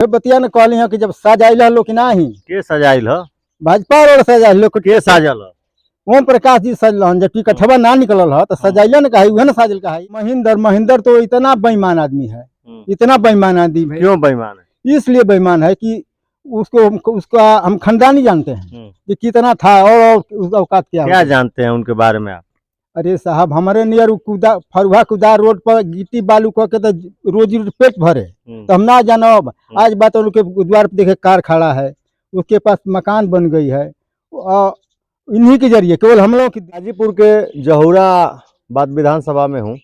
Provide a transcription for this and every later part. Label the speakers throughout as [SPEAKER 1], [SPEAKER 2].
[SPEAKER 1] बतिया ने कहली है कि जब सजाइल हलो कि नाही
[SPEAKER 2] के सजाइल ह
[SPEAKER 1] भाजपा वाला सजाइल
[SPEAKER 2] के साजल ह
[SPEAKER 1] ओम प्रकाश जी सजल जब टिकटवा ना निकलल है तो सजाइल न कहा उहे न साजल कहा। महेंद्र तो इतना बेईमान आदमी है, इतना बेईमान आदमी है।
[SPEAKER 2] क्यों बेईमान है?
[SPEAKER 1] इसलिए बेईमान है कि उसका हम खानदानी जानते हैं कि कितना था और उसका औकात क्या
[SPEAKER 2] जानते हैं उनके बारे में आप?
[SPEAKER 1] अरे साहब हमारे नियर कूदा फरुहा कुदा रोड पर गिट्टी बालू कह के तो रोजी पेट भरे तो हम ना जानब। आज बात उनके द्वार पर देखे कार खड़ा है, उसके पास मकान बन गई है, इन्हीं के जरिए केवल हम लोग
[SPEAKER 2] गाजीपुर के जहुरा बात विधानसभा में हूँ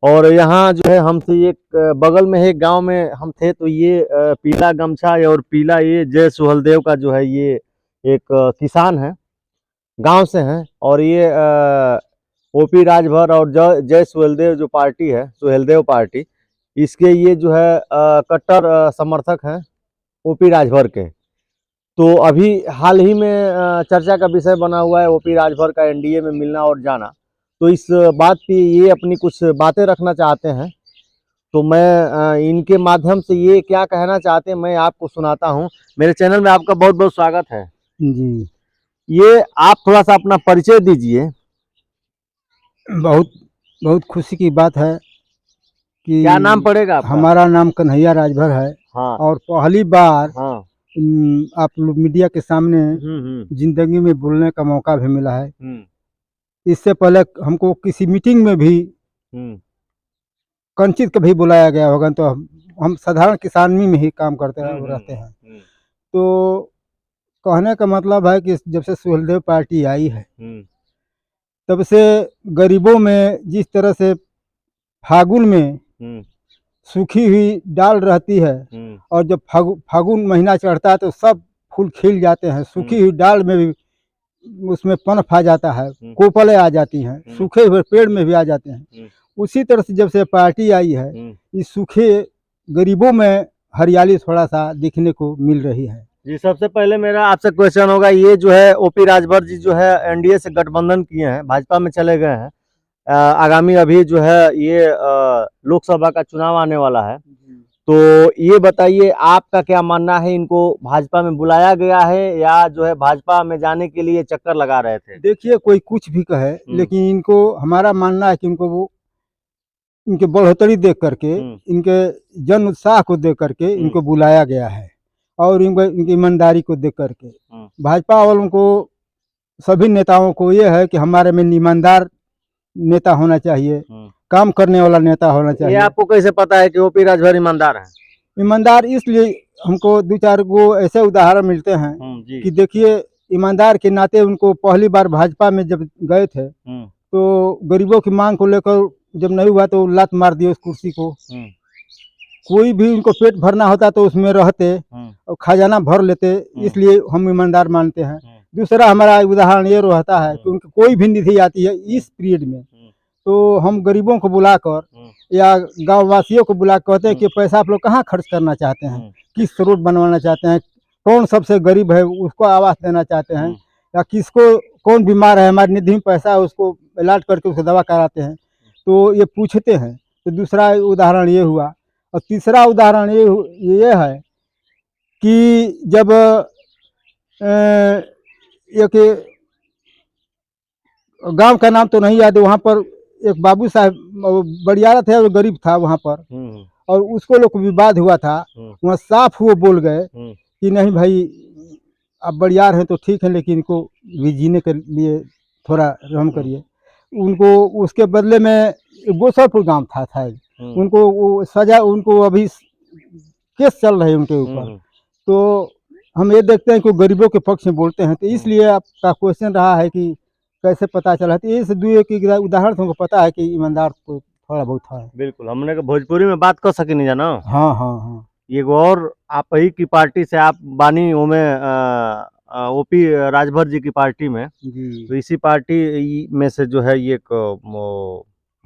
[SPEAKER 2] और यहाँ जो है हमसे एक बगल में एक गांव में हम थे तो ये पीला गमछा और पीला ये जय सुहेलदेव का जो है ये एक किसान है, गांव से हैं और ये ओपी राजभर और जय सुहेलदेव जो पार्टी है सुहेलदेव पार्टी, इसके ये जो है कट्टर समर्थक हैं ओपी राजभर के। तो अभी हाल ही में चर्चा का विषय बना हुआ है ओपी राजभर का एनडीए में मिलना और जाना, तो इस बात पे ये अपनी कुछ बातें रखना चाहते हैं। तो मैं इनके माध्यम से ये क्या कहना चाहते हैं मैं आपको सुनाता हूं। मेरे चैनल में आपका बहुत बहुत स्वागत है
[SPEAKER 1] जी।
[SPEAKER 2] ये आप थोड़ा सा अपना परिचय दीजिए।
[SPEAKER 1] बहुत बहुत खुशी की बात है कि
[SPEAKER 2] क्या नाम पड़ेगा आपका?
[SPEAKER 1] हमारा नाम कन्हैया राजभर है।
[SPEAKER 2] हाँ।
[SPEAKER 1] और पहली बार
[SPEAKER 2] हाँ।
[SPEAKER 1] आप लोग मीडिया के सामने जिंदगी में बोलने का मौका भी मिला है। इससे पहले हमको किसी मीटिंग में भी कंचित कभी बुलाया गया होगा तो हम साधारण किसानी में ही काम करते रहते हैं। तो कहने का मतलब है कि जब से सुहेलदेव पार्टी आई है तब से गरीबों में जिस तरह से फागुन में सूखी हुई डाल रहती है और जब फागुन महीना चढ़ता है तो सब फूल खिल जाते हैं, सूखी हुई डाल में भी उसमें पनफ आ जाता है, कोपलें आ जाती हैं, सूखे हुए पेड़ में भी आ जाते हैं। उसी तरह से जब से पार्टी आई है इस सूखे गरीबों में हरियाली थोड़ा सा दिखने को मिल रही है।
[SPEAKER 2] जी, सबसे पहले मेरा आपसे क्वेश्चन होगा, ये जो है ओपी राजभर जी जो है एनडीए से गठबंधन किए हैं, भाजपा में चले गए हैं, आगामी अभी जो है ये लोकसभा का चुनाव आने वाला है, तो ये बताइए आपका क्या मानना है, इनको भाजपा में बुलाया गया है या जो है भाजपा में जाने के लिए चक्कर लगा रहे थे?
[SPEAKER 1] देखिए कोई कुछ भी कहे लेकिन इनको हमारा मानना है कि इनको वो इनके बढ़ोतरी देख करके इनके जन उत्साह को देख करके इनको बुलाया गया है और इनकी ईमानदारी को देख करके भाजपा वालों को सभी नेताओं को ये है कि हमारे में ईमानदार नेता होना चाहिए, काम करने वाला नेता होना चाहिए।
[SPEAKER 2] ये आपको कैसे पता है कि ओपी राजभर ईमानदार है?
[SPEAKER 1] ईमानदार इसलिए हमको 2-4 गो ऐसे उदाहरण मिलते हैं कि देखिए ईमानदार के नाते उनको पहली बार भाजपा में जब गए थे तो गरीबों की मांग को लेकर जब नहीं हुआ तो लात मार दिए उस कुर्सी को। कोई भी उनको पेट भरना होता तो उसमें रहते और खजाना भर लेते, इसलिए हम ईमानदार मानते हैं। दूसरा हमारा उदाहरण ये रहता है कि उनकी कोई भी निधि आती है इस पीरियड में तो हम गरीबों को बुलाकर या गांव वासियों को बुला कहते हैं कि पैसा आप लोग कहाँ खर्च करना चाहते हैं, किस रोड बनवाना चाहते हैं, कौन सबसे गरीब है उसको आवास देना चाहते हैं या किसको कौन बीमार है हमारी निधि में पैसा है उसको इलाज करके उसको दवा कराते हैं, तो ये पूछते हैं। तो दूसरा उदाहरण ये हुआ और तीसरा उदाहरण ये है कि जब एक गांव का नाम तो नहीं याद है, वहाँ पर एक बाबू साहब बड़ियारा थे और गरीब था वहाँ पर और उसको लोग विवाद हुआ था, वहाँ साफ वो बोल गए कि नहीं भाई आप बड़ियार हैं तो ठीक है लेकिन इनको भी जीने के लिए थोड़ा रहम करिए। उनको उसके बदले में गोसापुर गांव था उनको वो सजा, उनको अभी केस चल रहे हैं उनके ऊपर। तो हम ये देखते हैं कि गरीबों के पक्ष में बोलते हैं, तो इसलिए आपका क्वेश्चन रहा है कि कैसे पता चला, तो इस उदाहरण से हमको पता है कि ईमानदार तो थोड़ा बहुत है।
[SPEAKER 2] बिल्कुल, हमने भोजपुरी में बात कर सके नहीं जाना।
[SPEAKER 1] हाँ हाँ हाँ।
[SPEAKER 2] ये और आप ही की पार्टी से आप बानी ओपी राजभर जी की पार्टी में जी। तो इसी पार्टी में से जो है ये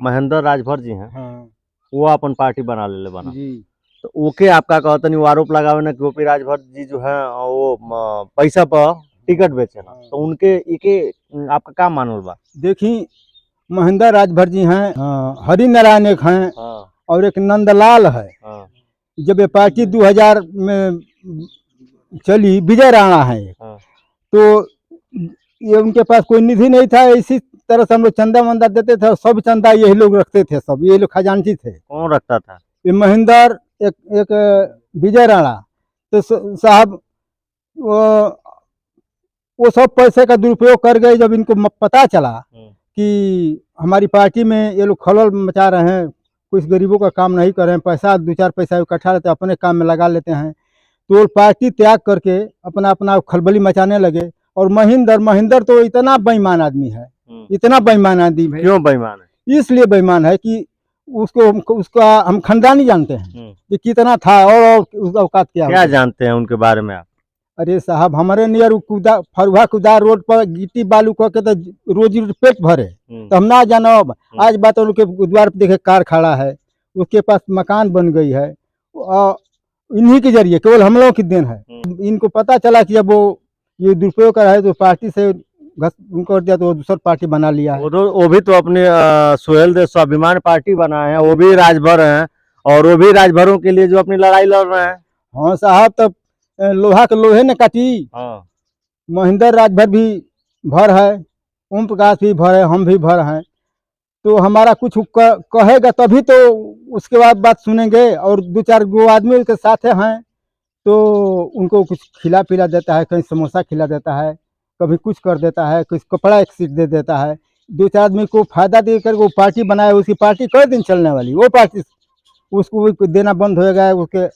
[SPEAKER 2] महेंद्र राजभर जी हैं, हाँ। वो अपन पार्टी बना ले बना जी। तो ओके आपका कहते नहीं आरोप लगावे ना कि ओपी राजभर जी जो है वो पैसा पर टिकट बेचे ना, तो उनके इके आपका क्या मानल बा?
[SPEAKER 1] देखी महेंद्र राजभर जी हैं, हरि नारायण एक हैं, हाँ। और एक नंदलाल है, हाँ। जब ये पार्टी 2000 में चली, विजय राणा है
[SPEAKER 2] हाँ।
[SPEAKER 1] तो ये उनके पास कोई निधि नहीं था, इसी तरह से हम लोग चंदा वंदा देते थे, सब चंदा यही लोग रखते थे, सब ये लोग खजांची थे।
[SPEAKER 2] कौन रखता था?
[SPEAKER 1] ये महेंद्र, एक विजय राणा। तो साहब वो सब पैसे का दुरुपयोग कर गए। जब इनको पता चला कि हमारी पार्टी में ये लोग खलल मचा रहे हैं, कुछ गरीबों का काम नहीं कर रहे हैं, पैसा 2-4 पैसा इकट्ठा रहते अपने काम में लगा लेते हैं, तो पार्टी त्याग करके अपना अपना खलबली मचाने लगे। और महेंद्र तो इतना बेईमान आदमी है, इतना बेईमान आदमी है।
[SPEAKER 2] क्यों बेईमान है?
[SPEAKER 1] इसलिए बेईमान है कि उसका हम खानदानी जानते हैं कि कितना था और उसका औकात क्या
[SPEAKER 2] जानते हैं उनके बारे में आप?
[SPEAKER 1] अरे साहब, हमारे नियर फरुहा कुदा रोड पर गिट्टी बालू करके तो रोजी पेट भरे, तो हम ना जानो। आज बात उनके द्वार पर देखे कार खड़ा है, उसके पास मकान बन गई है, इन्हीं के जरिए, केवल हम लोगों की देन है। इनको पता चला कि अब वो ये दुरुपयोग कर रहा है, तो पार्टी से उनको दिया तो दूसरा पार्टी बना लिया है।
[SPEAKER 2] वो भी तो अपने सुहेल देव स्वाभिमान पार्टी बनाए हैं, वो भी राजभर हैं, और वो भी राजभरों के लिए जो अपनी लड़ाई लड़ रहे हैं।
[SPEAKER 1] हाँ साहब, तब लोहा के लोहे ने काटी।
[SPEAKER 2] हाँ।
[SPEAKER 1] महेंद्र राजभर भी भर है, ओम प्रकाश भी भर है, हम भी भर हैं। तो हमारा कुछ कहेगा तभी तो उसके बाद बात सुनेंगे। और 2-4 गो आदमी उसके साथ हैं, तो उनको कुछ खिला पिला देता है, कहीं समोसा खिला देता है, कभी कुछ कर देता है, कुछ कपड़ा एक सीट दे देता है। 2-4 आदमी को फायदा देकर वो पार्टी बनाए, उसकी पार्टी कई दिन चलने वाली, वो पार्टी उसको देना बंद हो गया। उसके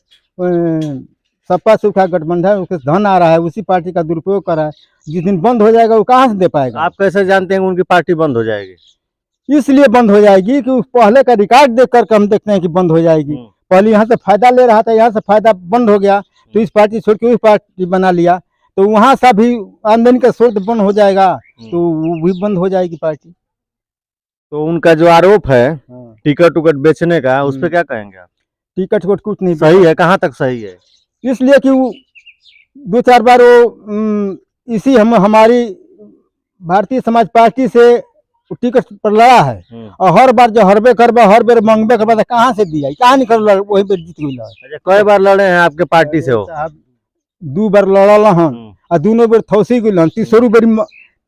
[SPEAKER 1] सपा सुखा गठबंधन, उसके धन आ रहा है, उसी पार्टी का दुरुपयोग कर रहा है। जिस दिन बंद हो जाएगा वो कहाँ से दे पाएगा?
[SPEAKER 2] आप कैसे जानते हैं उनकी पार्टी बंद हो जाएगी?
[SPEAKER 1] इसलिए बंद हो जाएगी कि उस पहले का रिकॉर्ड देख करके हम देखते हैं कि बंद हो जाएगी। पहले यहाँ से फायदा ले रहा था, यहाँ से फायदा बंद हो गया, तो इस पार्टी छोड़ के उस पार्टी बना लिया, तो वहां से भी आमदनी का स्रोत बंद हो जाएगा, तो वो भी बंद हो जाएगी पार्टी।
[SPEAKER 2] तो उनका जो आरोप है टिकट उकट बेचने का, उस पर क्या कहेंगे आप?
[SPEAKER 1] टिकट कुछ नहीं
[SPEAKER 2] सही है? कहाँ तक सही है?
[SPEAKER 1] इसलिए कि वो 2-4 बार वो इसी हमारी भारतीय समाज पार्टी से टिकट पर लड़ा है, और हर बार जो हरबे करबा, हर बार मंगबे करबा, कहाँ से दिया, कहाँ निकल वही पे जीत गई।
[SPEAKER 2] अच्छा, कई बार लड़े हैं आपके पार्टी से? हो
[SPEAKER 1] 2 बार लड़ल हन, और दोनों बेर थौसी गई,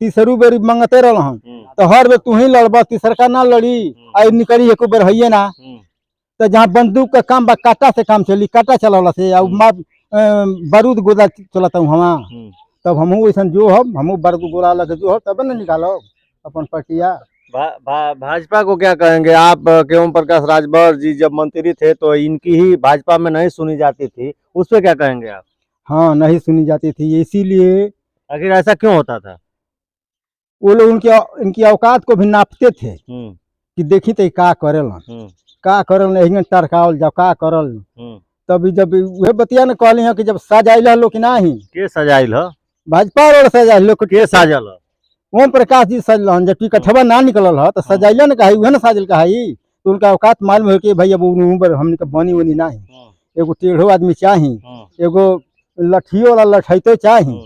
[SPEAKER 1] तीसरू बेरी मंगते रह। तो हर बेर तू ही लड़बा, तीसरका ना लड़ी, आई निकली एको बेर है ना। तो जहाँ बंदूक का काम बा, काटा से काम चली, काटा चला से बारूद गोला चलाता हूँ हम, तब हमहू वैसा जो हमहू बारूद गोला लगे जो तब न निकालो अपन पटिया।
[SPEAKER 2] भाजपा को क्या कहेंगे आप? ओम प्रकाश राजभर जी जब मंत्री थे तो इनकी ही भाजपा में नहीं सुनी जाती थी, उस पर क्या कहेंगे आप?
[SPEAKER 1] हाँ, नहीं सुनी जाती थी, इसीलिए।
[SPEAKER 2] आखिर ऐसा क्यों होता था?
[SPEAKER 1] वो लोग इनकी औकात को भी नापते थे कि देखी तो का करल नहीं टरकावल जाओ का करल। तभी जब वह बतिया न कहली है कि जब सजाइल लोग कि नहीं
[SPEAKER 2] के सजाइल हो?
[SPEAKER 1] भाजपा और सजाइल लोग
[SPEAKER 2] के साजल हो?
[SPEAKER 1] ओम प्रकाश जी सजल, जब टिकटवा ना निकलल है तो सजाइल न कहा, उहे न साजल कहा। तो उनका औकात मालूम है कि भाई अब उम्र हमने का बनी वनी नहीं, एगो टेढ़ो आदमी चाही, एगो लठियो वाला लठैते चाही।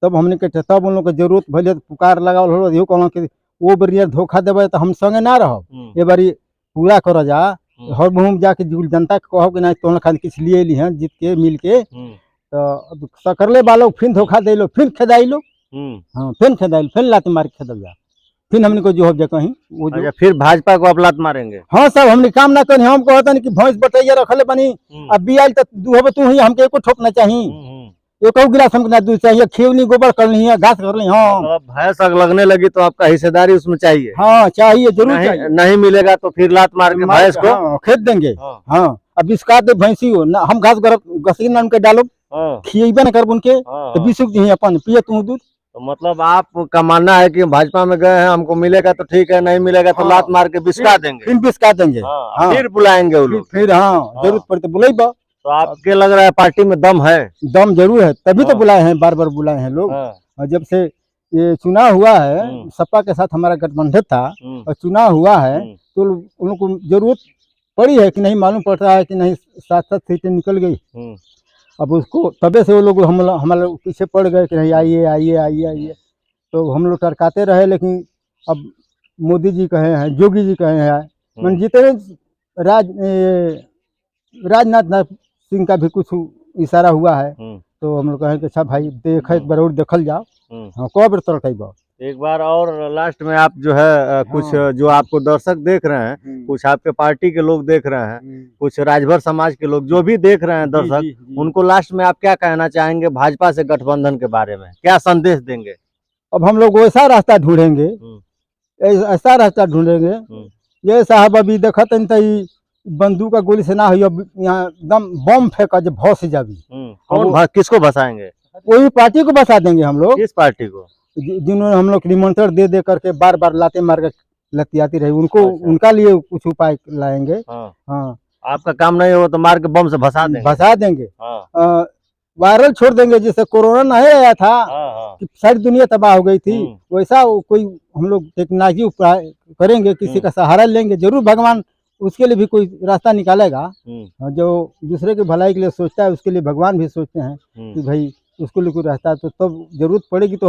[SPEAKER 1] तब हमने के तब उन लोग के जरूरत भले पुकार लगावल हो, यो कहलो कि वो बरिया धोखा देवे तो हम संगे ना रहब, ये बारी पूरा कर जा। हर मुहम जाके जनता के कहब कि नहीं तो खान किस लिए ली हैं जीत के मिल के, तो सकरले वालों फिर धोखा दे लो, फिर खेदाई लो। हाँ, फिर खेदाई, फिर लात मार के खेदल जा, फिर हमने को जो हो कहीं वो
[SPEAKER 2] अच्छा, फिर भाजपा को आप लात मारेंगे?
[SPEAKER 1] हाँ सब हमने काम ना करें, हम कहते कि भैंस बटैया रखले बनी, अब बियाल तो दूहब तू ही, हमके एको ठोक ना चाहिए, एक गिलास हमको ना दूध चाहिए, खिवनी गोबर करनी है, घास कर ली। हाँ,
[SPEAKER 2] तो भैंस अगर लगने लगी तो आपका हिस्सेदारी उसमें चाहिए?
[SPEAKER 1] हाँ चाहिए, जरूर चाहिए।
[SPEAKER 2] नहीं मिलेगा तो फिर लात मार के भैंस को
[SPEAKER 1] खेत देंगे। हाँ, अब इसका दे भैंसी हो ना, हम घास घसी ना उनके डालो, खिएबे न कर उनके, तो बिसुक दी अपन पिए तू दूध।
[SPEAKER 2] तो मतलब आपका मानना है कि भाजपा में गए हैं, हमको मिलेगा तो ठीक है, नहीं मिलेगा तो लात मार के बिस्का देंगे?
[SPEAKER 1] फिर बिस्का देंगे,
[SPEAKER 2] फिर बुलाएंगे वो लोग?
[SPEAKER 1] फिर हाँ, जरूरत पड़े तो बुलाइबा।
[SPEAKER 2] तो आपके लग रहा है पार्टी में दम है?
[SPEAKER 1] दम जरूर है, तभी तो बुलाए हैं, बार बार बुलाए हैं लोग। और जब से ये चुनाव हुआ है, सपा के साथ हमारा गठबंधन था और चुनाव हुआ है, तो उन लोग को जरूरत पड़ी है कि नहीं, मालूम पड़ता है कि नहीं 7-7 सीटें निकल गई। अब उसको तबे से वो लोग हमारे पीछे पड़ गए कि नहीं आइए आइए आइए आइए, तो हम लोग टरकाते रहे। लेकिन अब मोदी जी कहे हैं, योगी जी कहे हैं, मन जितने राजनाथ सिंह का भी कुछ इशारा हुआ है, तो हम लोग कहें कि अच्छा भाई देख एक बार और देखल जाओ। हाँ, कब बार तड़केबो।
[SPEAKER 2] एक बार और लास्ट में आप जो है कुछ जो आपको दर्शक देख रहे हैं, कुछ आपके पार्टी के लोग देख रहे हैं, कुछ राजभर समाज के लोग जो भी देख रहे हैं दर्शक, उनको लास्ट में आप क्या कहना चाहेंगे भाजपा से गठबंधन के बारे में, क्या संदेश देंगे?
[SPEAKER 1] अब हम लोग वैसा रास्ता ढूंढेंगे, ऐसा रास्ता ढूंढेंगे। ये साहब अभी देखत हन त बंदूक का गोली से ना हो, अब यहाँ एकदम बम फेंका जो भौस जाबी।
[SPEAKER 2] किसको बसाएंगे?
[SPEAKER 1] वही पार्टी को बसा देंगे हम लोग।
[SPEAKER 2] किस पार्टी को?
[SPEAKER 1] जिन्होंने हम लोग निमंत्रण दे दे करके बार बार लाते मार के लतियाती रही, उनको
[SPEAKER 2] अच्छा।
[SPEAKER 1] उनका लिए कुछ उपाय लाएंगे। हाँ,
[SPEAKER 2] आपका काम नहीं हो तो मार के बम से भसा देंगे।
[SPEAKER 1] वायरल छोड़ देंगे, जैसे कोरोना नहीं आया था कि सारी दुनिया तबाह हो गई थी, वैसा कोई हम लोग टेक्नोलॉजी उपाय करेंगे, किसी का सहारा लेंगे, जरूर भगवान उसके लिए भी कोई रास्ता निकालेगा। जो दूसरे की भलाई के लिए सोचता है उसके लिए भगवान भी सोचते हैं कि भाई उसको लिए कोई रास्ता तो तब जरूरत पड़ेगी तो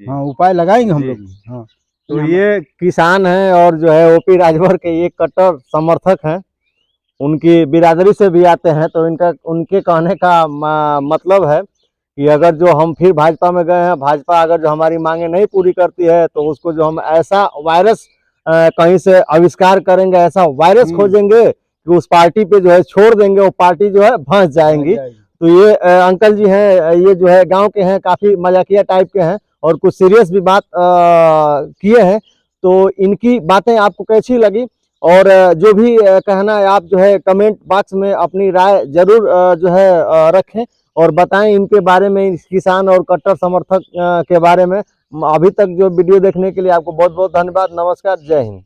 [SPEAKER 1] हाँ उपाय लगाएंगे हम लोग। हाँ,
[SPEAKER 2] तो ये किसान हैं और जो है ओपी राजभर के ये कट्टर समर्थक हैं, उनकी बिरादरी से भी आते हैं। तो उनके कहने का मतलब है कि अगर जो हम फिर भाजपा में गए हैं, भाजपा अगर जो हमारी मांगे नहीं पूरी करती है तो उसको जो हम ऐसा वायरस कहीं से आविष्कार करेंगे, ऐसा वायरस खोजेंगे कि उस पार्टी पे जो है छोड़ देंगे, वो पार्टी जो है भंस जाएंगी। तो ये अंकल जी हैं, ये जो है गांव के हैं, काफी मजाकिया टाइप के हैं और कुछ सीरियस भी बात किए हैं। तो इनकी बातें आपको कैसी लगी और जो भी कहना है आप जो है कमेंट बॉक्स में अपनी राय जरूर जो है रखें और बताएं इनके बारे में, इस किसान और कट्टर समर्थक के बारे में। अभी तक जो वीडियो देखने के लिए आपको बहुत बहुत धन्यवाद। नमस्कार, जय हिंद।